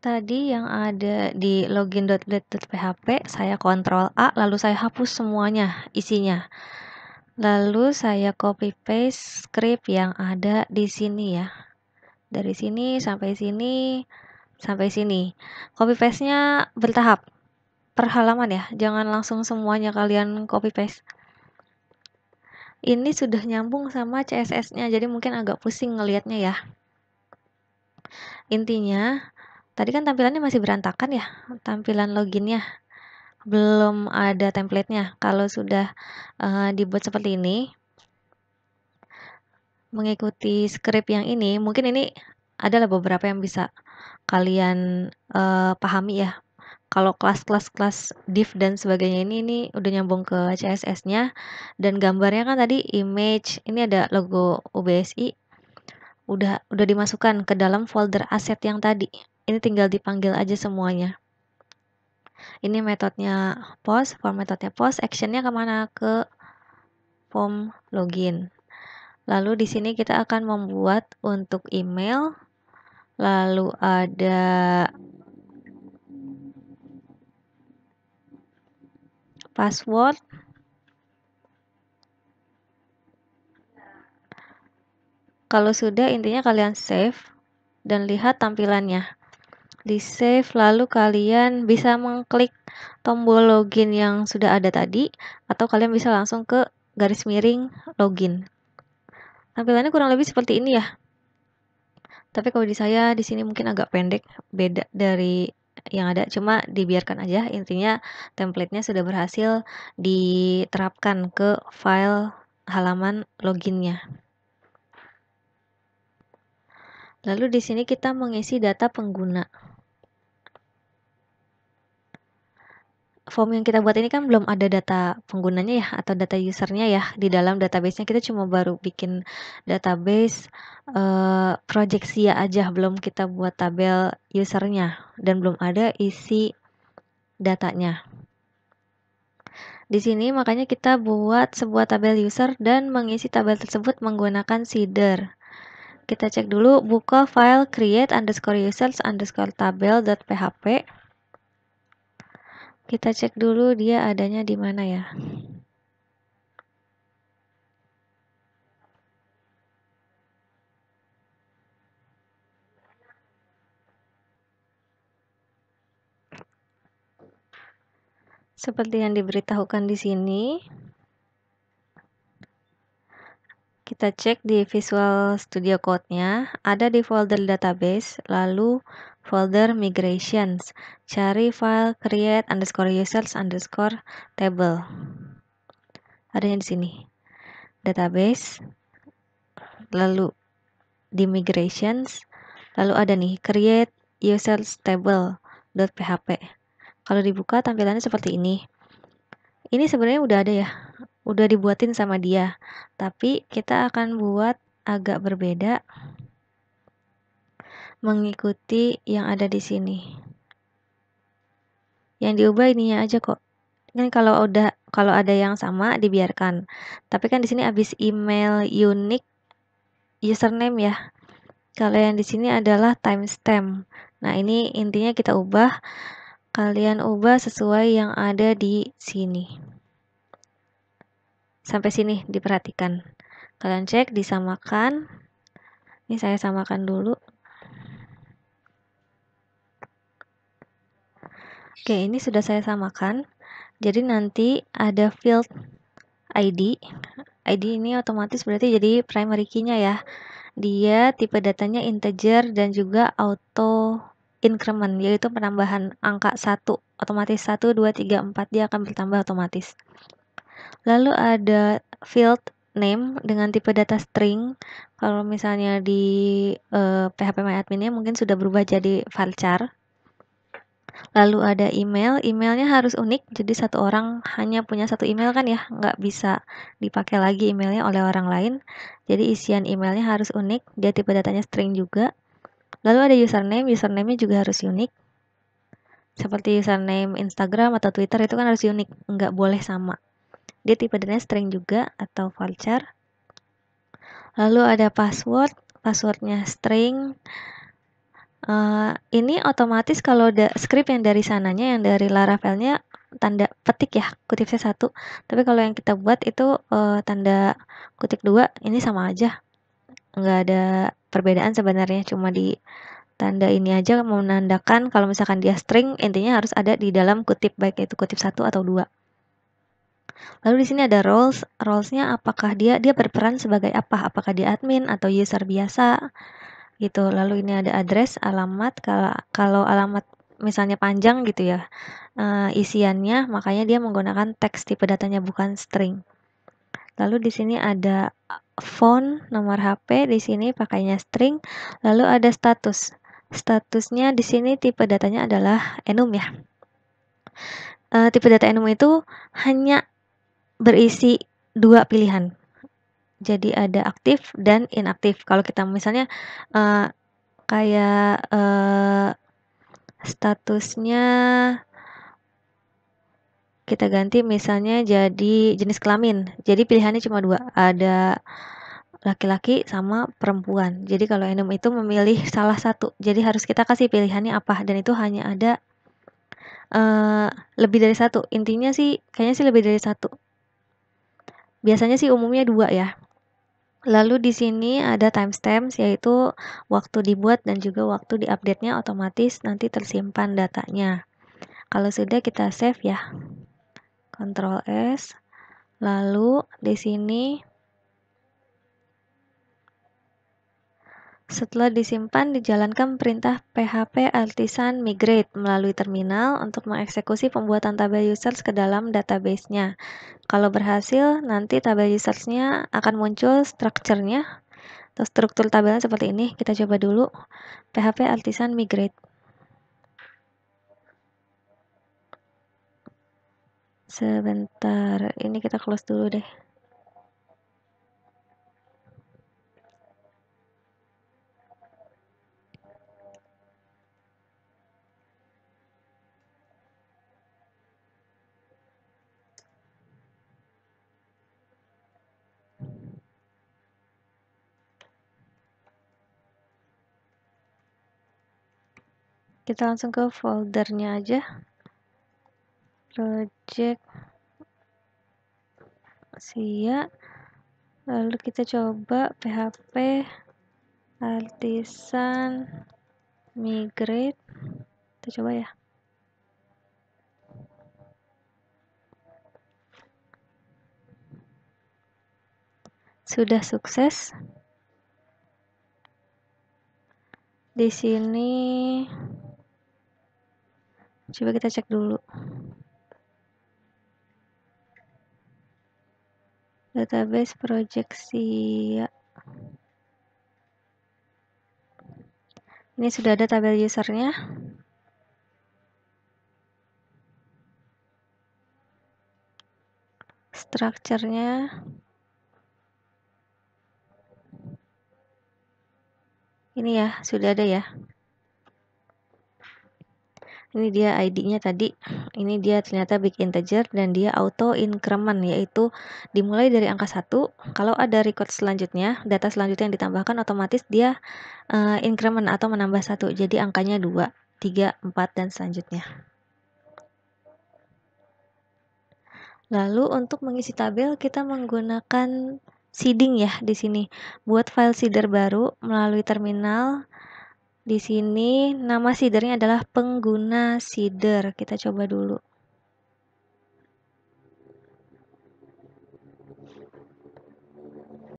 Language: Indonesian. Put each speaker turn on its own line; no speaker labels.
Tadi yang ada di login.blade.php, saya Ctrl A, lalu saya hapus semuanya isinya. Lalu saya copy paste script yang ada di sini ya. Dari sini sampai sini sampai sini. Copy paste-nya bertahap. Per halaman ya, jangan langsung semuanya kalian copy paste. Ini sudah nyambung sama CSS-nya, jadi mungkin agak pusing ngelihatnya ya. Intinya, tadi kan tampilannya masih berantakan ya, tampilan loginnya. Belum ada template-nya. Kalau sudah dibuat seperti ini, mengikuti script yang ini, mungkin ini adalah beberapa yang bisa kalian pahami ya. Kalau kelas div dan sebagainya ini udah nyambung ke CSS-nya, dan gambarnya kan tadi image, ini ada logo UBSI, udah dimasukkan ke dalam folder aset yang tadi. Ini tinggal dipanggil aja semuanya. Ini metodenya post, form metodenya post, actionnya kemana? Ke form login. Lalu di sini kita akan membuat untuk email, lalu ada password, kalau sudah intinya kalian save dan lihat tampilannya. Di save, lalu kalian bisa mengklik tombol login yang sudah ada tadi, atau kalian bisa langsung ke garis miring login. Tampilannya kurang lebih seperti ini ya. Tapi kalau di saya di sini mungkin agak pendek, beda dari yang ada, cuma dibiarkan aja. Intinya template-nya sudah berhasil diterapkan ke file halaman loginnya. Lalu di sini kita mengisi data pengguna. Form yang kita buat ini kan belum ada data penggunanya ya, atau data usernya ya. Di dalam database-nya kita cuma baru bikin database project SIA aja, belum kita buat tabel usernya, dan belum ada isi datanya. Di sini makanya kita buat sebuah tabel user dan mengisi tabel tersebut menggunakan seeder. Kita cek dulu, buka file create_users_tabel.php. Kita cek dulu dia adanya di mana ya. Seperti yang diberitahukan di sini. Kita cek di Visual Studio Code-nya, ada di folder database, lalu folder migrations. Cari file create_users_table. Adanya di sini. Database, lalu di migrations, lalu ada nih create users table.php. Kalau dibuka tampilannya seperti ini. Ini sebenarnya udah ada ya, udah dibuatin sama dia, tapi kita akan buat agak berbeda mengikuti yang ada di sini. Yang diubah ininya aja kok. Kan kalau ada yang sama dibiarkan. Tapi kan di sini habis email unique username ya. Kalau yang di sini adalah timestamp. Nah, ini intinya kita ubah. Kalian ubah sesuai yang ada di sini. Sampai sini diperhatikan. Kalian cek, disamakan. Ini saya samakan dulu. Oke, ini sudah saya samakan. Jadi nanti ada field ID. ID ini otomatis berarti jadi primary key-nya ya. Dia tipe datanya integer dan juga auto increment, yaitu penambahan angka 1. Otomatis 1, 2, 3, 4 dia akan bertambah otomatis. Lalu ada field name dengan tipe data string. Kalau misalnya di PHP MyAdmin-nya mungkin sudah berubah jadi varchar. Lalu ada email, emailnya harus unik, jadi satu orang hanya punya satu email kan ya, nggak bisa dipakai lagi emailnya oleh orang lain. Jadi isian emailnya harus unik, dia tipe datanya string juga. Lalu ada username, username-nya juga harus unik. Seperti username Instagram atau Twitter itu kan harus unik, nggak boleh sama. Dia tipe datanya string juga atau varchar. Lalu ada password, passwordnya string. Ini otomatis kalau script yang dari sananya, yang dari Laravelnya tanda petik ya, kutip C1. Tapi kalau yang kita buat itu tanda kutip 2, ini sama aja. Nggak ada perbedaan sebenarnya, cuma di tanda ini aja menandakan kalau misalkan dia string, intinya harus ada di dalam kutip, baik itu kutip 1 atau 2. Lalu di sini ada roles. Roles-nya apakah dia berperan sebagai apa? Apakah dia admin atau user biasa? Gitu. Lalu ini ada address, alamat. Kalau alamat misalnya panjang gitu ya, isiannya, makanya dia menggunakan teks, tipe datanya bukan string. Lalu di sini ada phone, nomor HP, di sini pakainya string. Lalu ada status. Statusnya di sini tipe datanya adalah enum ya. Tipe data enum itu hanya berisi 2 pilihan. Jadi ada aktif dan inaktif. Kalau kita misalnya kayak statusnya kita ganti misalnya jadi jenis kelamin. Jadi pilihannya cuma 2, ada laki-laki sama perempuan. Jadi kalau enum itu memilih salah satu. Jadi harus kita kasih pilihannya apa, dan itu hanya ada lebih dari 1. Intinya sih kayaknya sih lebih dari 1. Biasanya sih umumnya 2 ya. Lalu di sini ada timestamps, yaitu waktu dibuat dan juga waktu diupdate-nya, otomatis nanti tersimpan datanya. Kalau sudah, kita save ya. Ctrl S. Lalu di sini setelah disimpan, dijalankan perintah php artisan migrate melalui terminal untuk mengeksekusi pembuatan tabel users ke dalam database-nya. Kalau berhasil, nanti tabel users-nya akan muncul strukturnya atau struktur tabelnya seperti ini. Kita coba dulu php artisan migrate. Sebentar, ini kita close dulu deh. Kita langsung ke foldernya aja. Project Sia. Lalu kita coba php artisan migrate. Kita coba ya. Sudah sukses. Di sini coba kita cek dulu. Database project Sia. Ini sudah ada tabel usernya. Strukturnya ini ya, sudah ada ya. Ini dia ID-nya tadi. Ini dia ternyata big integer dan dia auto increment, yaitu dimulai dari angka 1. Kalau ada record selanjutnya, data selanjutnya yang ditambahkan, otomatis dia increment atau menambah 1. Jadi angkanya 2, 3, 4 dan selanjutnya. Lalu untuk mengisi tabel kita menggunakan seeding ya di sini. Buat file seeder baru melalui terminal. Di sini nama seedernya adalah pengguna seeder. Kita coba dulu.